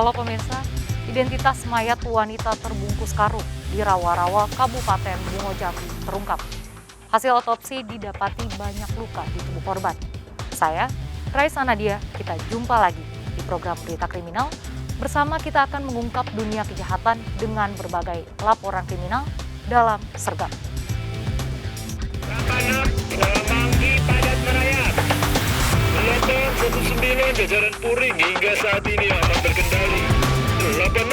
Halo pemirsa, identitas mayat wanita terbungkus karung di Rawa-Rawa, Kabupaten Bungo Jambi terungkap. Hasil otopsi didapati banyak luka di tubuh korban. Saya, Raisa Nadia, kita jumpa lagi di program Berita Kriminal. Bersama kita akan mengungkap dunia kejahatan dengan berbagai laporan kriminal dalam Sergap. Manggi padat merayap. Motor 19 jajaran Puring hingga saat ini aman terkendali. 86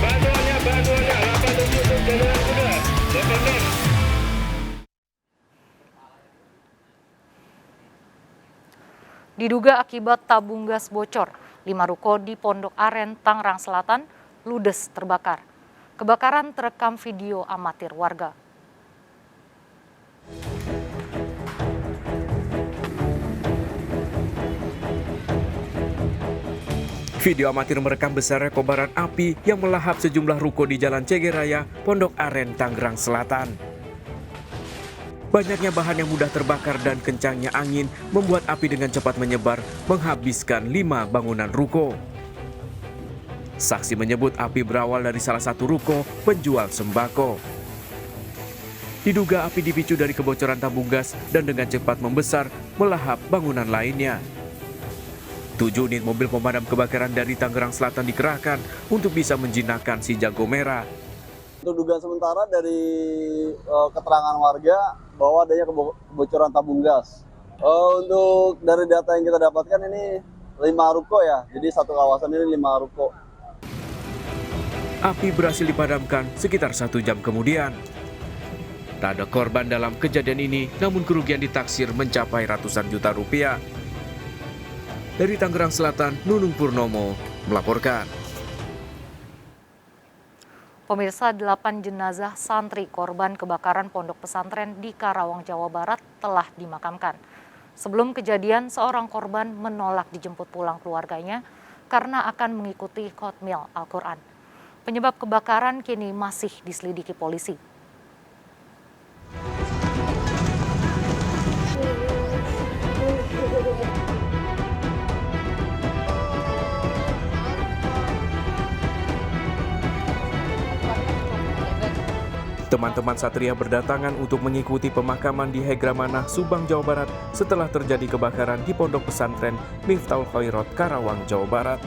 bantuannya 87 jajaran kuda 86. Diduga akibat tabung gas bocor, 5 ruko di Pondok Aren, Tangerang Selatan ludes terbakar. Kebakaran terekam video amatir warga. Video amatir merekam besarnya kobaran api yang melahap sejumlah ruko di Jalan Cegeraya, Pondok Aren, Tangerang Selatan. Banyaknya bahan yang mudah terbakar dan kencangnya angin membuat api dengan cepat menyebar, menghabiskan 5 bangunan ruko. Saksi menyebut api berawal dari salah satu ruko penjual sembako. Diduga api dipicu dari kebocoran tabung gas dan dengan cepat membesar melahap bangunan lainnya. 7 unit mobil pemadam kebakaran dari Tangerang Selatan dikerahkan untuk bisa menjinakkan si jago merah. Untuk dugaan sementara dari keterangan warga bahwa adanya kebocoran tabung gas. Untuk dari data yang kita dapatkan ini 5 ruko ya, jadi satu kawasan ini 5 ruko. Api berhasil dipadamkan sekitar 1 jam kemudian. Tak ada korban dalam kejadian ini, namun kerugian ditaksir mencapai ratusan juta rupiah. Dari Tangerang Selatan, Nunung Purnomo melaporkan. Pemirsa, 8 jenazah santri korban kebakaran pondok pesantren di Karawang, Jawa Barat telah dimakamkan. Sebelum kejadian, seorang korban menolak dijemput pulang keluarganya karena akan mengikuti khotmil Al-Quran. Penyebab kebakaran kini masih diselidiki polisi. Teman-teman Satria berdatangan untuk mengikuti pemakaman di Hegramanah, Subang, Jawa Barat setelah terjadi kebakaran di Pondok Pesantren Miftahul Khairat, Karawang, Jawa Barat.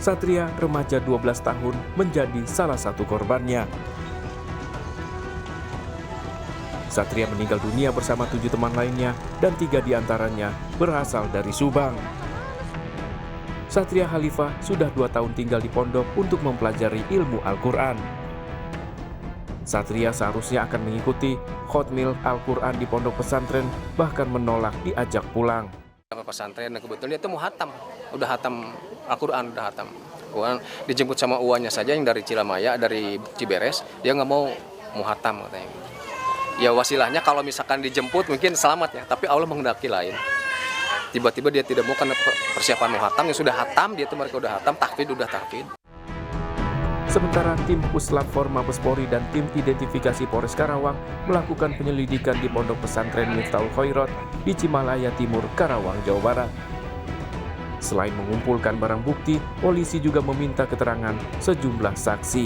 Satria, remaja 12 tahun, menjadi salah satu korbannya. Satria meninggal dunia bersama 7 teman lainnya dan 3 diantaranya berasal dari Subang. Satria Khalifah sudah 2 tahun tinggal di pondok untuk mempelajari ilmu Al-Quran. Satria seharusnya akan mengikuti khotmil Al-Quran di pondok pesantren, bahkan menolak diajak pulang. Pesantren dan kebetulan dia itu mau hatam, udah hatam Al-Quran, udah hatam. Dijemput sama uannya saja yang dari Cilamaya, dari Ciberes, dia nggak mau hatam katanya. Ya wasilahnya kalau misalkan dijemput mungkin selamat ya, tapi Allah menghendaki lain. Tiba-tiba dia tidak mau karena persiapan mau hatam, yang sudah hatam, dia tuh mereka udah hatam, tahfidz udah tahfidz. Sementara tim Puslap For Mabes Polri dan tim identifikasi Polres Karawang melakukan penyelidikan di Pondok Pesantren Miftahul Khairat di Cimalaya Timur, Karawang, Jawa Barat. Selain mengumpulkan barang bukti, polisi juga meminta keterangan sejumlah saksi.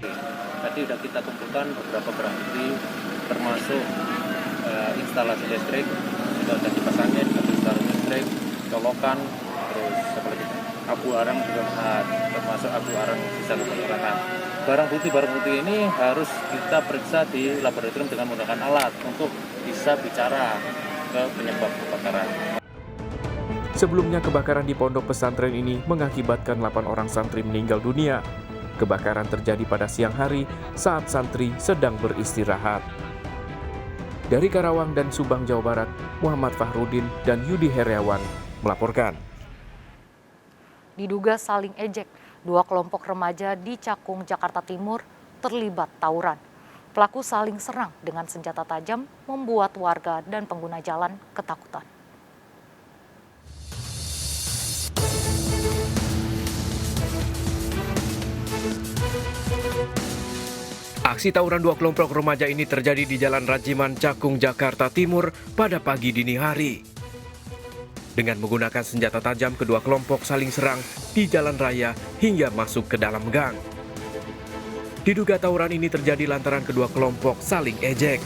Tadi sudah kita kumpulkan beberapa barang bukti, termasuk instalasi listrik, sudah ada dipasangnya di instalasi listrik, colokan, terus apa lagi? Abu arang juga termasuk abu arang bisa diperkirakan. Barang bukti ini harus kita periksa di laboratorium dengan menggunakan alat untuk bisa bicara ke penyebab kebakaran. Sebelumnya kebakaran di pondok pesantren ini mengakibatkan 8 orang santri meninggal dunia. Kebakaran terjadi pada siang hari saat santri sedang beristirahat. Dari Karawang dan Subang, Jawa Barat, Muhammad Fahrudin dan Yudi Heriawan melaporkan. Diduga saling ejek, 2 kelompok remaja di Cakung, Jakarta Timur terlibat tawuran. Pelaku saling serang dengan senjata tajam membuat warga dan pengguna jalan ketakutan. Aksi tawuran 2 kelompok remaja ini terjadi di Jalan Rajiman, Cakung, Jakarta Timur pada pagi dini hari. Dengan menggunakan senjata tajam, kedua kelompok saling serang di jalan raya hingga masuk ke dalam gang. Diduga tawuran ini terjadi lantaran kedua kelompok saling ejek.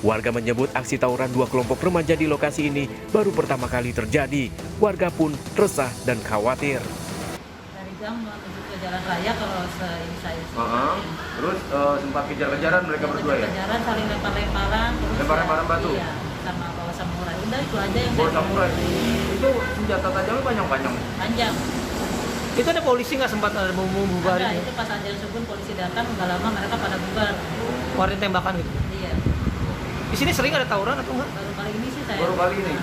Warga menyebut aksi tawuran dua kelompok remaja di lokasi ini baru pertama kali terjadi. Warga pun resah dan khawatir. Dari gang menuju ke jalan raya kalau ini saya. Terus sempat kejar-kejaran mereka berdua ya? Kejaran saling lempar-lemparan. Lempar-lemparan batu? Iya, sama bawa samurai. Udah itu aja yang Bawa saya samurai? tahu. Itu senjata tajamnya panjang-panjang? Panjang. Itu ada polisi nggak sempat ada mau bubar? Ada, itu pas aja subuh polisi datang, nggak lama mereka pada bubar. Keluarin tembakan gitu. Iya. Di sini sering ada tawuran atau enggak? Baru kali ini sih saya. Baru kali ini?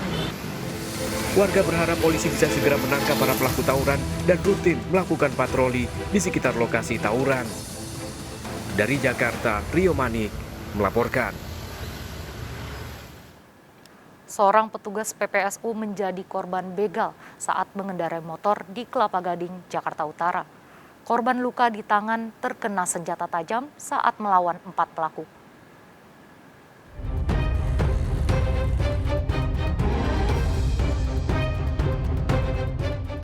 Warga berharap polisi bisa segera menangkap para pelaku tawuran dan rutin melakukan patroli di sekitar lokasi tawuran. Dari Jakarta, Rio Manik melaporkan. Seorang petugas PPSU menjadi korban begal saat mengendarai motor di Kelapa Gading, Jakarta Utara. Korban luka di tangan terkena senjata tajam saat melawan 4 pelaku.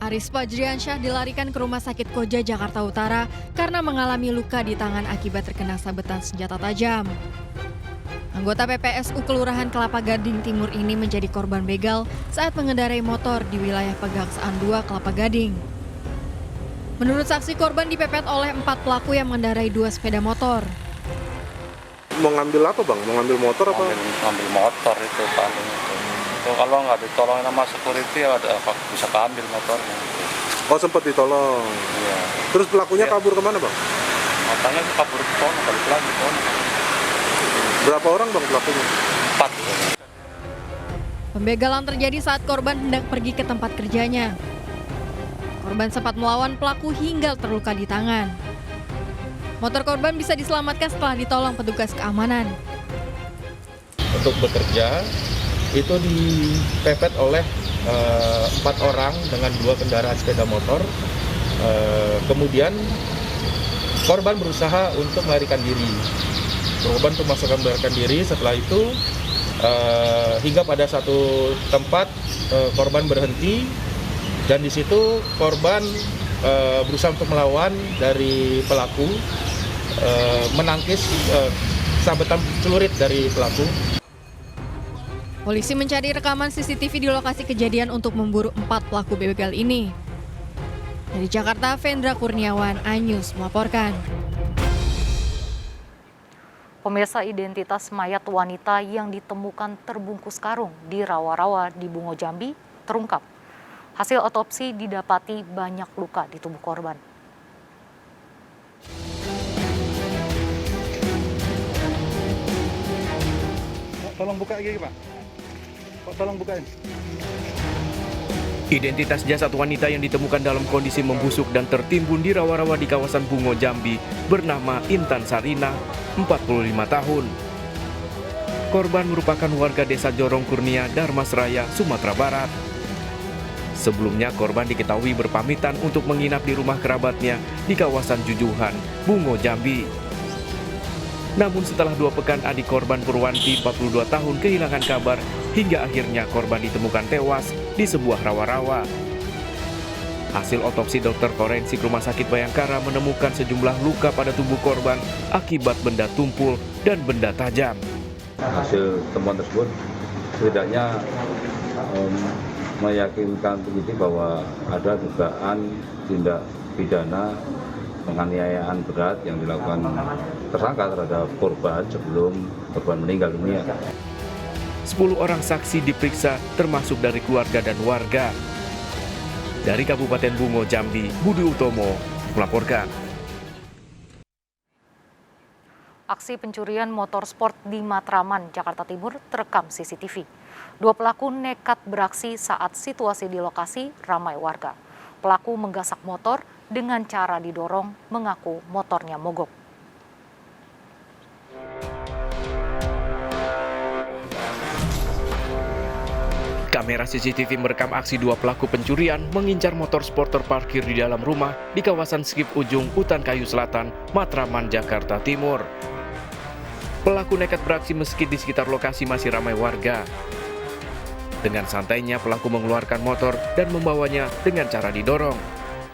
Aris Fajriansyah dilarikan ke Rumah Sakit Koja, Jakarta Utara karena mengalami luka di tangan akibat terkena sabetan senjata tajam. Anggota PPSU Kelurahan Kelapa Gading Timur ini menjadi korban begal saat mengendarai motor di wilayah Pegangsaan 2 Kelapa Gading. Menurut saksi, korban dipepet oleh 4 pelaku yang mengendarai 2 sepeda motor. Mau ngambil apa bang? Mau ngambil motor apa? Ngambil motor itu paling itu. Kalau nggak ditolongin sama security ya bisa keambil motornya. Oh sempat ditolong. Iya. Terus pelakunya kabur kemana bang? Motornya kabur ke sana, balik lagi ke sana. Berapa orang bang pelakunya? 4. Pembegalan terjadi saat korban hendak pergi ke tempat kerjanya. Korban sempat melawan pelaku hingga terluka di tangan. Motor korban bisa diselamatkan setelah ditolong petugas keamanan. Untuk bekerja itu dipepet oleh 4 orang dengan 2 kendaraan sepeda motor. Kemudian korban berusaha untuk melarikan diri. Korban untuk melarikan diri. Setelah itu hingga pada satu tempat korban berhenti dan di situ korban berusaha untuk melawan dari pelaku, menangkis sabetan celurit dari pelaku. Polisi mencari rekaman CCTV di lokasi kejadian untuk memburu 4 pelaku begal ini. Dari Jakarta, Vendra Kurniawan, iNews melaporkan. Pemirsa, identitas mayat wanita yang ditemukan terbungkus karung di rawa-rawa di Bungo Jambi terungkap. Hasil otopsi didapati banyak luka di tubuh korban. Tolong buka lagi Pak. Tolong bukain. Identitas jasad wanita yang ditemukan dalam kondisi membusuk dan tertimbun di rawa-rawa di kawasan Bungo Jambi bernama Intan Sarina, 45 tahun. Korban merupakan warga desa Jorong Kurnia, Darmasraya, Sumatera Barat. Sebelumnya korban diketahui berpamitan untuk menginap di rumah kerabatnya di kawasan Jujuhan, Bungo Jambi. Namun setelah 2 pekan adik korban Purwanti, 42 tahun kehilangan kabar hingga akhirnya korban ditemukan tewas di sebuah rawa-rawa. Hasil otopsi dokter forensik Rumah Sakit Bayangkara menemukan sejumlah luka pada tubuh korban akibat benda tumpul dan benda tajam. Hasil temuan tersebut setidaknya meyakinkan penyidik bahwa ada dugaan tindak pidana penganiayaan berat yang dilakukan tersangka terhadap korban sebelum korban meninggal dunia. 10 orang saksi diperiksa termasuk dari keluarga dan warga. Dari Kabupaten Bungo Jambi, Budi Utomo melaporkan. Aksi pencurian motor sport di Matraman, Jakarta Timur terekam CCTV. 2 pelaku nekat beraksi saat situasi di lokasi ramai warga. Pelaku menggasak motor dengan cara didorong, mengaku motornya mogok. Kamera CCTV merekam aksi 2 pelaku pencurian mengincar motor sport terparkir di dalam rumah di kawasan Skip Ujung, Utan Kayu Selatan, Matraman, Jakarta Timur. Pelaku nekat beraksi meski di sekitar lokasi masih ramai warga. Dengan santainya pelaku mengeluarkan motor dan membawanya dengan cara didorong.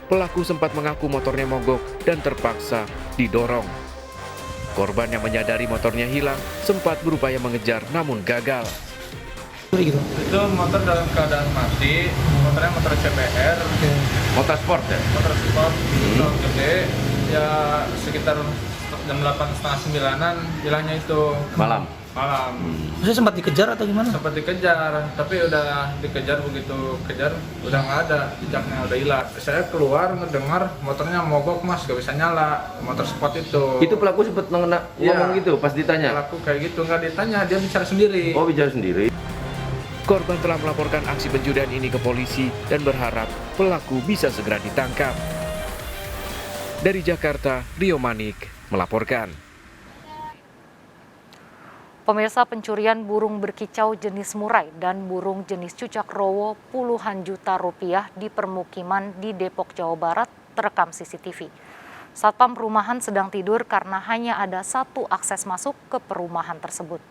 Pelaku sempat mengaku motornya mogok dan terpaksa didorong. Korban yang menyadari motornya hilang sempat berupaya mengejar namun gagal. Itu motor dalam keadaan mati, motornya motor CBR, Motor sport ya? motor sport, motor gede, ya sekitar jam 8:30-9-an hilangnya itu. Malam? Malam. Maksudnya sempat dikejar atau gimana? Sempat dikejar, tapi udah dikejar, begitu kejar udah nggak ada, jejaknya udah hilang. Saya keluar ngedengar motornya mogok mas, gak bisa nyala, motor sport itu. Itu pelaku sempat ngomong gitu pas ditanya? Pelaku kayak gitu, nggak ditanya, dia bicara sendiri. Oh, bicara sendiri. Korban telah melaporkan aksi pencurian ini ke polisi dan berharap pelaku bisa segera ditangkap. Dari Jakarta, Rio Manik melaporkan. Pemirsa, pencurian burung berkicau jenis murai dan burung jenis cucak rowo puluhan juta rupiah di permukiman di Depok, Jawa Barat terekam CCTV. Satpam perumahan sedang tidur karena hanya ada satu akses masuk ke perumahan tersebut.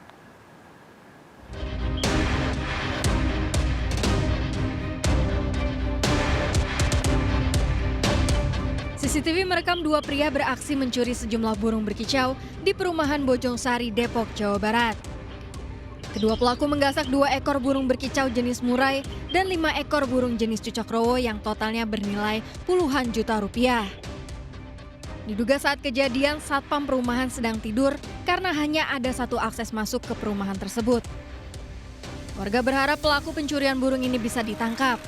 CCTV merekam dua pria beraksi mencuri sejumlah burung berkicau di perumahan Bojongsari, Depok, Jawa Barat. Kedua pelaku menggasak 2 ekor burung berkicau jenis murai dan 5 ekor burung jenis cucak rowo yang totalnya bernilai puluhan juta rupiah. Diduga saat kejadian, satpam perumahan sedang tidur karena hanya ada satu akses masuk ke perumahan tersebut. Warga berharap pelaku pencurian burung ini bisa ditangkap.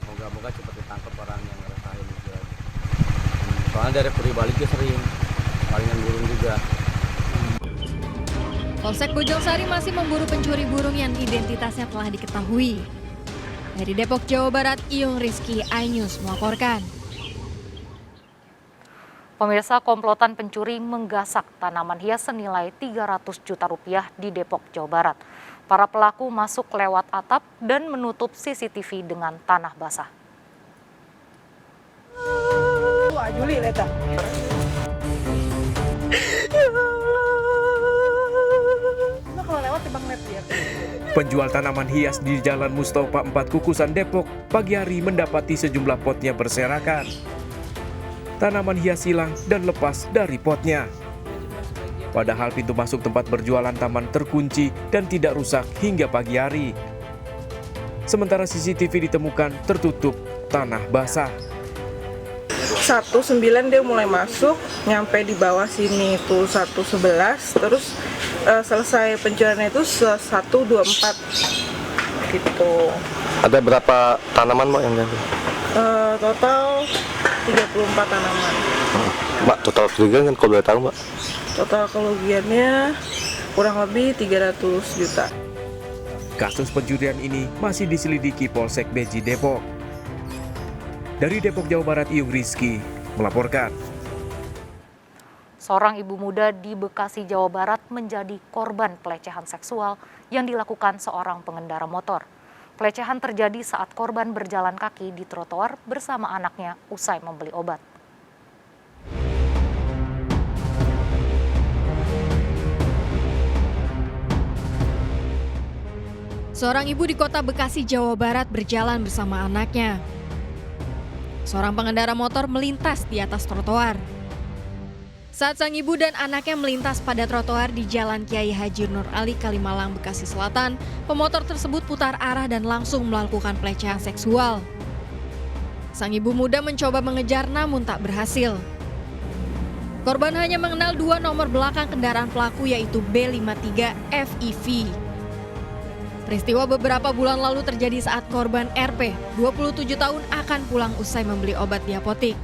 Moga-moga cepat ditangkap orang yang ngerasain juga. Soalnya dari pribadi juga sering palingan burung juga. Polsek Bojongsari masih memburu pencuri burung yang identitasnya telah diketahui. Dari Depok, Jawa Barat, Iyung Rizky, iNews melaporkan. Pemirsa, komplotan pencuri menggasak tanaman hias senilai 300 juta rupiah di Depok, Jawa Barat. Para pelaku masuk lewat atap dan menutup CCTV dengan tanah basah. Juli, Leta. Penjual tanaman hias di Jalan Mustafa 4 Kukusan, Depok, pagi hari mendapati sejumlah potnya berserakan. Tanaman hias hilang dan lepas dari potnya. Padahal pintu masuk tempat berjualan taman terkunci dan tidak rusak hingga pagi hari. Sementara CCTV ditemukan tertutup tanah basah. 1.9 dia mulai masuk, nyampe di bawah sini itu 1.11, terus selesai pencuriannya itu 1.24 gitu. Ada berapa tanaman Mbak yang diambil? Total 34 tanaman. Mbak, total kerugian kan kalau boleh tahu Mbak? Total kerugiannya kurang lebih 300 juta. Kasus pencurian ini masih diselidiki Polsek Beji, Depok. Dari Depok, Jawa Barat, Iyung Rizky melaporkan. Seorang ibu muda di Bekasi, Jawa Barat menjadi korban pelecehan seksual yang dilakukan seorang pengendara motor. Pelecehan terjadi saat korban berjalan kaki di trotoar bersama anaknya usai membeli obat. Seorang ibu di kota Bekasi, Jawa Barat berjalan bersama anaknya. Seorang pengendara motor melintas di atas trotoar. Saat sang ibu dan anaknya melintas pada trotoar di Jalan Kiai Haji Nur Ali, Kalimalang, Bekasi Selatan, pemotor tersebut putar arah dan langsung melakukan pelecehan seksual. Sang ibu muda mencoba mengejar namun tak berhasil. Korban hanya mengenal 2 nomor belakang kendaraan pelaku yaitu B53 FEV. Peristiwa beberapa bulan lalu terjadi saat korban RP, 27 tahun, akan pulang usai membeli obat di apotik.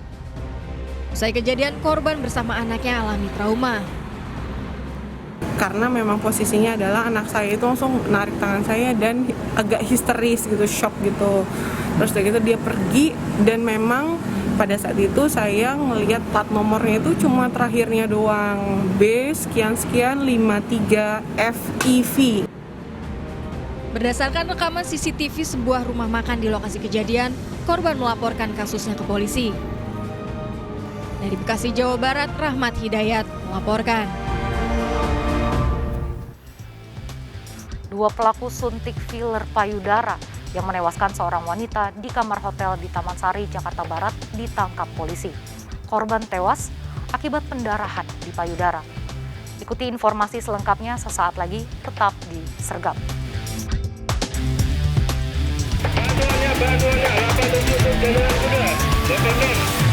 Usai kejadian, korban bersama anaknya alami trauma. Karena memang posisinya adalah anak saya itu langsung narik tangan saya dan agak histeris gitu, shock gitu. Terus dari itu dia pergi dan memang pada saat itu saya ngelihat plat nomornya itu cuma terakhirnya doang, B sekian-sekian 53 FEV. Berdasarkan rekaman CCTV sebuah rumah makan di lokasi kejadian, korban melaporkan kasusnya ke polisi. Dari Bekasi, Jawa Barat, Rahmat Hidayat melaporkan. Dua pelaku suntik filler payudara yang menewaskan seorang wanita di kamar hotel di Taman Sari, Jakarta Barat ditangkap polisi. Korban tewas akibat pendarahan di payudara. Ikuti informasi selengkapnya sesaat lagi, tetap di Sergap. Bantuannya, 87 Jalan Kuda, 86.